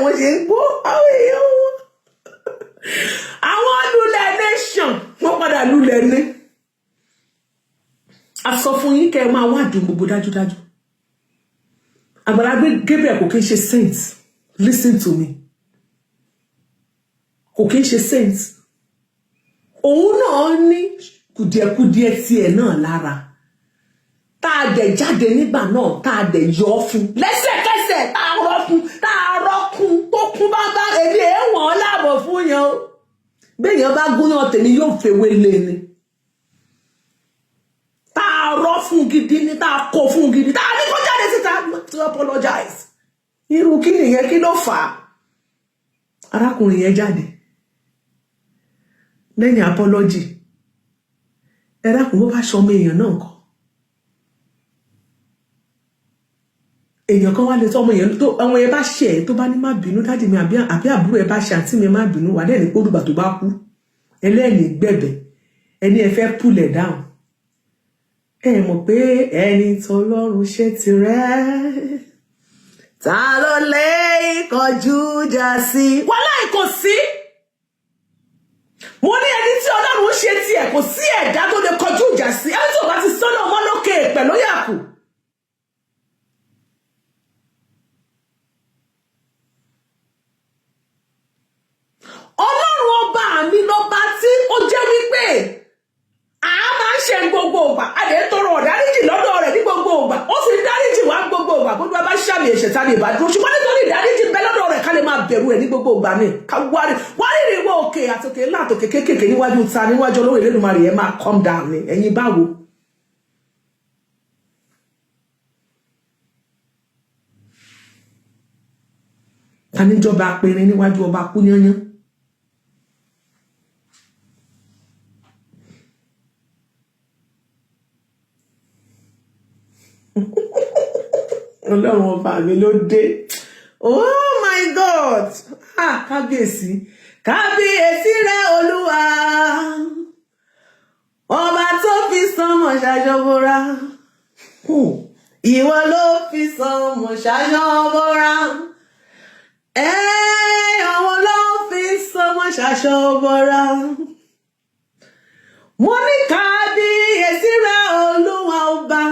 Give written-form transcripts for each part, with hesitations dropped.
wọ́n ṣe ń gbọ́ àwọn èèyàn wọn. Àwọn lulẹ̀ nation wọ́n padà lulẹ̀ ní. A sọ fún yín kẹ́ ẹ máa wádùn gbogbo dájúdájú. Agbala Gabriel kò kí ń ṣe saint. Listen to me. Kò kí ń ṣe saint. Òun náà ní kùdìẹ̀kùdìẹ̀ tiẹ̀ náà lára. Tá a dẹ̀ jáde nígbà náà, tá a dẹ̀ yọ fún. Lẹ́sẹ̀kẹsẹ̀ tá a rọ́ fún, tá a rọ́kún tó kún bá èdè ẹ̀wọ̀n láàbọ̀ fún yẹn o. Béèyàn bá gúnyàn tèmi yóò fèwé lé ni. Tá a rọ́ fún gidi ni, tá a kó fún gidi, tá a ní kó jáde síta to apologize. Irú kí nìyẹn kí ló fà á? Arákùnrin yẹn jáde. Lẹ́yìn apology. Ẹ dákun bó bá ṣọmọ èèyàn náà kọ́. Èèyàn kan wá lè tọ́ ọmọ èèyàn tó ọmọ ẹ bá ṣe ẹ̀ tó bá ní má bínú dáàdì mi àbí àbúrò ẹ bá ṣe àǹtí mi má bínú wà lẹ́yìn kó dùgbà tó bá kú. Ẹlẹ́ni gbẹ̀bẹ̀ ẹni ẹ fẹ́ pull it down. Ẹ mọ̀ pé ẹni tọ́lọ́run ṣe tirẹ̀. Ta ló lè kọjú ìjà sí? Wàláhì kò sí. Mo ní ẹni tí Ọlọ́run ṣe tiẹ̀ kò sí ẹ̀dá tó lè kọjú ìjà sí. Ẹni tó bá ti sọ́nà ọmọ lókè pẹ̀lú yàkù. Ọlọ́run ọba mi lọ́ba tí ó jẹ́ wípé a máa ń ṣe gbogbo ìgbà, a lè tọrọ ìdáríjì lọ́dọ̀ rẹ̀ ní gbogbo ìgbà, ó sì dáríjì wá gbogbo ìgbà, gbogbo bá ṣàmì ẹ̀ṣẹ̀ tá lè bá dúró, ṣùgbọ́n nítorí ìdáríjì bẹ lọ́dọ̀ rẹ̀ ká lè máa bẹ̀rù ẹ̀ ní gbogbo ìgbà ní ká wárí ìwọ òkè àtòkè ńlá àtòkè kéékèèké níwájú ta níwájú Ọlọ́run Elédùmarè ẹ̀ máa calm down ní ẹ̀yin báwo. Ta níjọba apẹ̀rin níwájú ọba kú yányán. Ọlọ́run ọba mi ló dé. Oh my God. Kábíyèsí. Kábíyèsí rẹ̀ Olúwa. Ọba tó fi sánmọ̀ ṣàjọbọra. Ìwọ ló fi sánmọ̀ ṣàjọbọra. Àwọn ló fi sánmọ̀ ṣàjọbọra. Mo ní kábíyèsí rẹ̀ Olúwa ọba.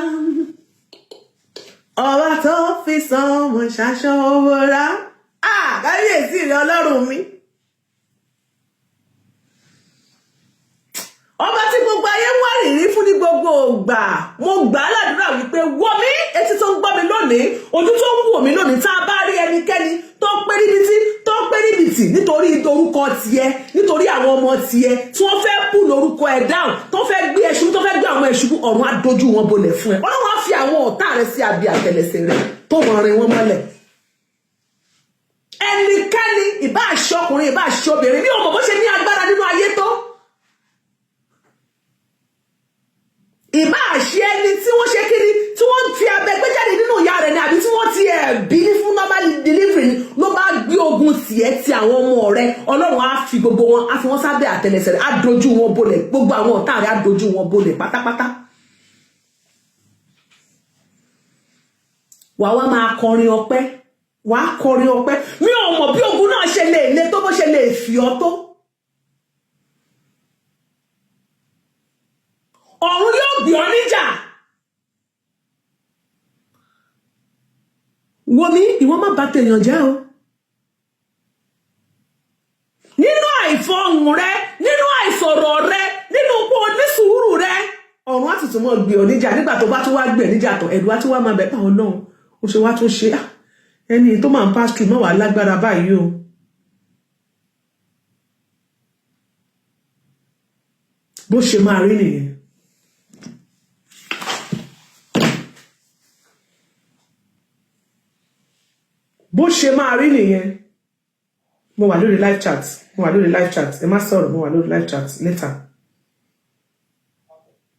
Ọba tó fi sánmọ̀ ṣàjọbọra. Kábíyèsí rẹ̀ Ọlọ́run mi. Ọba tí gbogbo ayé ń wárìrí fún ní gbogbo ìgbà. Mo gbà á ládùúrà wípé wò mí, etí tó ń gbọ́ mi lónìí, ojú tó ń wò mí lónìí, tá a bá rí ẹnikẹ́ni tó pé níbitì nítorí orúkọ tiẹ̀, nítorí àwọn ọmọ tiẹ̀ tí wọ́n fẹ́ pù lórúkọ ẹ̀ dáhùn, tó fẹ́ gbé ẹṣu, tó fẹ́ gbé àwọn ẹṣu, ọ̀run á dojú wọn bolẹ̀ fún ẹ. Ọlọ́run á fi àwọn ọ̀tá rẹ sí abí àtẹ́lẹsẹ̀ rẹ tó mọ̀ rin wọn mọ́lẹ̀. Ẹnikẹ́ni ìbá aṣọkùnrin ìbá aṣọbìnrin bí ọmọ bó ṣe ní agbára nínú ayé tó. Ìbá àṣẹ ẹni tí wọ́n ṣe kiri tí wọ́n fi abẹ gbé jáde nínú ìyá rẹ̀ ni àbí tí wọ́n ti bí ní fún normal delivery ni ló bá gbé ogun tiẹ̀ ti àwọn ọmọ rẹ̀. Ọlọ́run á fi gbogbo wọn á fi wọ́n sábẹ́ àtẹ́lẹsẹ̀ rẹ̀ á dojú wọn bolẹ̀, gbogbo àwọn ọ̀tá rẹ̀ á dojú wọn bolẹ̀ pátápátá. Wàá wá máa kọrin ọpẹ́, wàá kọrin ọpẹ́. Mi ò mọ̀ bí ogun náà ṣe lè le tó bó ṣe lè fi ọ́ tó. Ọ̀run yóò gbé ọ níjà. Wo mi, ìwọ má bà tèèyàn jẹ́ o. Nínú àìfọhùn rẹ, nínú àìsọ̀rọ̀ rẹ, nínú pé onísùúrù rẹ, ọ̀run á sì tún mọ́ gbé ọ níjà nígbà tó bá tún wá gbé níjà tán, ẹ̀rù á tún wá máa bẹ̀ bá Ọlọ́run. Ó ṣe wá tún ṣe ẹni tó máa ń pass through náà wà lágbára báyìí o. Bó ṣe máa rí nìyẹn. Bó ṣe máa rí nìyẹn. Mo wà lórí live chat. Ẹ má sọ̀rọ̀, mo wà lórí live chat later.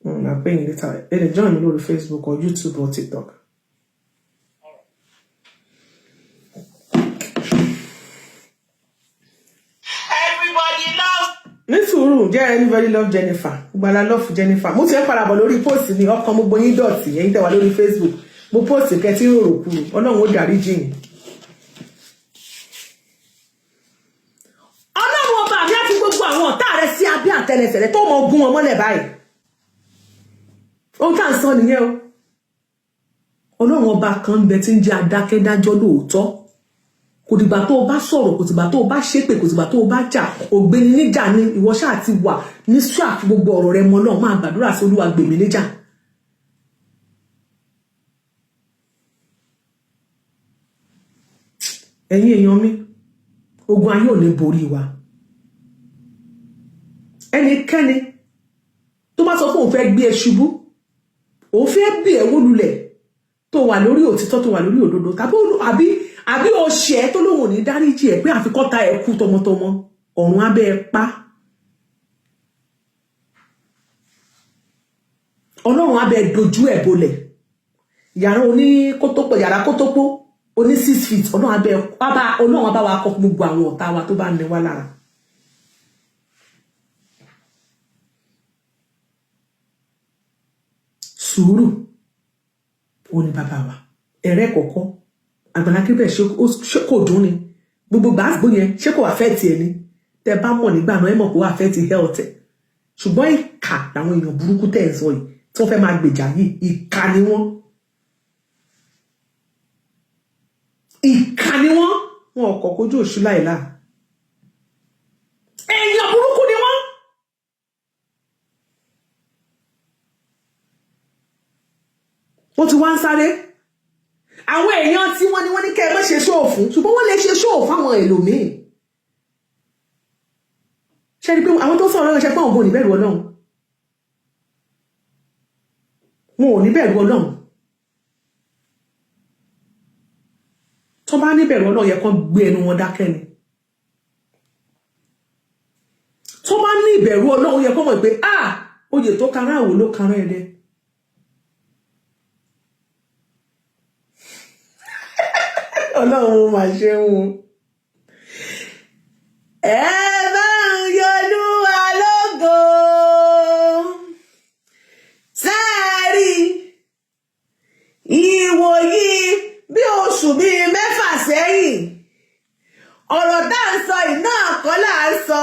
I'm paying later. Ẹ lè join mi lórí Facebook or YouTube or TikTok. Everybody loves. Nísùúrù jẹ́ everybody love Jennifer. Agbala love Jennifer. Mo ti ẹ parabọ̀ lórí post ní ọkàn mo gbóyin dọ̀tí ẹ̀yin tẹ́ wà lórí Facebook. Mo post kẹ́tí rò kúrò. Ọlọ́run ó dáríjì yín. sẹ̀lẹ̀sẹ̀lẹ̀ tó mọ̀ gún wọn mọ́lẹ̀ báyìí ohun tá à ń sọ nìyẹn o Ọlọ́run ọba kan ń bẹ tí ń jẹ́ adákẹ́dájọ́ lóòótọ́ kò dìgbà tó o bá sọ̀rọ̀ kò dìgbà tó o bá ṣépè kò dìgbà tó o bá jà ògbéni níjà ni ìwọ ṣáà ti wà ní ṣáà gbogbo ọ̀rọ̀ rẹ mọ́ náà máa gbàdúrà sí Olúwa gbèmí níjà ẹ̀yin èèyàn mi ogun ayé ò ní borí wa ẹnikẹ́ni tó bá sọ pé òun fẹ́ gbé ẹ ṣubú òun fẹ́ bí ẹ wó lulẹ̀ tó wà lórí òtítọ́ tó wà lórí òdodo tàbí àbí o ṣe ẹ tó lóhùn ní dáríjì ẹ pé àfikọ́ta ẹ kú tọmọtọmọ ọ̀run abẹ́ ẹ pa Ọlọ́run abẹ́ dojú ẹ bolẹ̀ yàrá oní kótópó yàrá kótópó oní 6 feet Ọlọ́run abá wa kọ gbogbo àwọn ọ̀tá wa tó bá ní wá lára sùúrù ó ní bàbá wa ẹ̀rẹ́ kọ̀ọ̀kan Agbala Gabriel ṣé kò dùn ni gbogbo gbàgbó yẹn ṣé kò affect ẹ ni tẹ bá mọ̀ nígbà náà ẹ mọ̀ kó affect health ẹ ṣùgbọ́n ìkà làwọn èèyàn burúkú tẹ̀ ń sọ yìí tí wọ́n fẹ́ máa gbèjà yìí ìkà ni wọ́n ọkọ̀ kójú òṣù láìlá èèyàn burúkú ni wọ́n ti wá ń sáré àwọn èèyàn tí wọ́n ní kẹ́ ẹ má ṣe ṣóò fún ṣùgbọ́n wọ́n lè ṣe ṣóò fáwọn ẹlòmíì ṣe rí pé àwọn tó sọ̀rọ̀ ránṣẹ́ pé àwọn ò ní bẹ̀rù Ọlọ́run wọn ò ní bẹ̀rù Ọlọ́run tó bá ní bẹ̀rù Ọlọ́run yẹ kán gbé ẹnu wọn dákẹ́ ni tó bá ní ìbẹ̀rù Ọlọ́run yẹ kán mọ̀ pé oyè tó kara àwò ló kara ẹ̀dẹ́ Ọlọ́run máa ṣe wọn ẹ máa ń yọlúwa lógo sáárì ìwòyí bí oṣù bíi 6 sẹ́yìn ọ̀rọ̀ tá à ń sọ iná kọ́ là ń sọ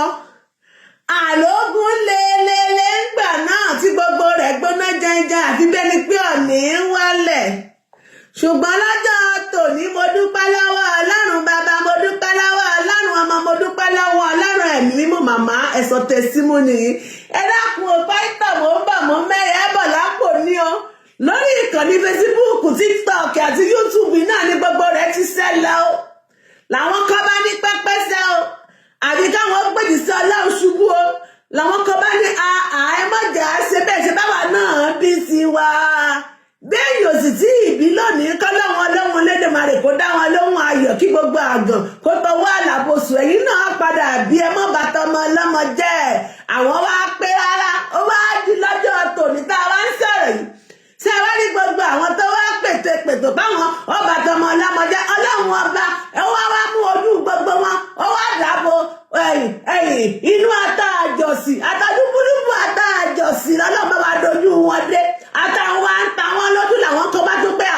àlógún lélẹ́lẹ́ ńgbà náà tí gbogbo rẹ̀ gbóná jẹjẹ àti bẹ́ni pé ọ̀nì ń wálẹ̀ ṣùgbọ́n lọ́jọ́ tòní mo dúpẹ́ lọ́wọ́ Ọlọ́run bàbá mo dúpẹ́ lọ́wọ́ Ọlọ́run ọmọ mo dúpẹ́ lọ́wọ́ Ọlọ́run ẹ̀mí mímọ́ màmá ẹ̀sọ́ tẹ̀símọ́nì ẹ dákun ọ̀pá ìtàn mò ń bọ̀ mọ́ mẹ́rẹ̀ẹ́ bọ̀ lápò ní o lórí ìkànnì Facebook TikTok àti YouTube náà ní gbogbo rẹ̀ ti ṣẹlẹ̀ o làwọn kan bá ní pẹ́pẹ́sẹ́ o àbí káwọn gbèjì sí Ọlọ́run ṣubú o làwọn kan bá ní àìmọ̀jà ṣe bẹ́ẹ̀ ṣe báwa náà bí sí wa bẹ́ẹ̀ yóò sì tí ìbí lónìí kọ́lọ́wọ́n Ọlọ́run Lédùmarè kó dá wọn lóhùn ayọ̀ kí gbogbo àgàn kó tọwọ́ àlàbòsù ẹ̀yìn náà padà bí ẹ mọ́ bàtà ọmọ ọlọ́mọ jẹ́ àwọn wá pé rárá ó wá di lọ́jọ́ tòní tá a wá ń sọ̀rọ̀ yìí ṣé wá ní gbogbo àwọn tó wá pètò báwọn ọba tọmọ ọlọ́mọ jẹ́ Ọlọ́run ọba ẹ wá mú ojú gbogbo wọn ó wá dàbò inú ata àjọsí àtàdúgbùdúgbù ata àjọsí lọ́lọ́mọ wa dojú wọn dé àtàwọn wa ń ta wọn lójú làwọn kan bá tún pé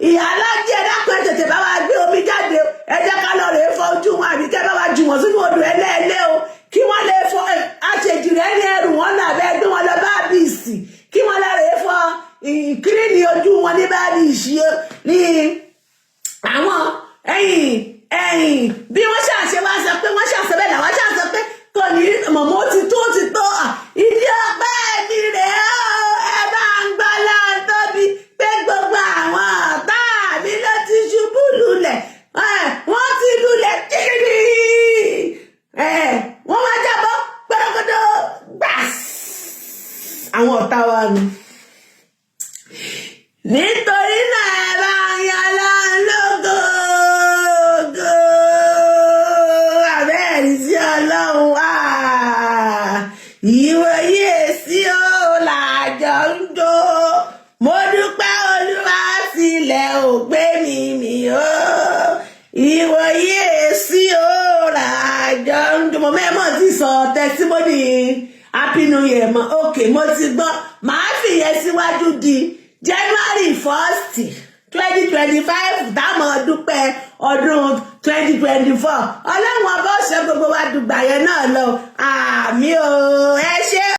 ìyá alájẹ dákun ẹ tètè bá wa gbé omi jáde ẹ jẹ́ ká lọ rèé fọ ojú wọn àbí kẹ́ bá wa jù wọn sínú odò ẹlẹ́ẹ̀lẹ́ o kí wọ́n lè fọ àṣejì rẹ̀ ní ẹrù wọn náà bẹ́ẹ̀ gbé wọn lọ bá bíìsì kí wọ́n lọ rèé fọ ìkírìnì ojú wọn ní bá bíìsì ní àwọn bí wọ́n ṣàṣe wá sọ pé wọ́n ṣàṣe bẹ́ẹ̀ làwọn ṣàṣe pé kò ní mọ̀mọ́ ti tó ìdí ọpẹ́ mi rèé ẹ bá ń gbọ́lá tóbi pé gbogbo àwọn ọ̀tá mi ló ti ṣubú lulẹ̀ wọ́n ti lulẹ̀ kíkiri wọ́n wá jábọ́ gbọ́dọ̀gbọ́dọ̀ gbàs àwọn ọ̀tá wa nù nítorí náà ẹ bá ń yan lógo abẹ́rẹ́ sí Ọlọ́run ìwòye sí ó làjọ ń jó mo dúpẹ́ Olúwa sílẹ̀ ò gbé mi ó ìwòye sí ó làjọ ń jó mo mẹ́mọ̀ ti sọ tẹsímọ́nì happy new year mọ́ òkè mo ti gbọ́ màá fìyẹn síwájú di January 1st 2025 dámọ̀ dúpẹ́ ọdún 2024 Ọlọ́run ọba ọ̀sẹ̀ gbogbo wa dùn. gbà yẹn náà lọ àmì o ẹ ṣé.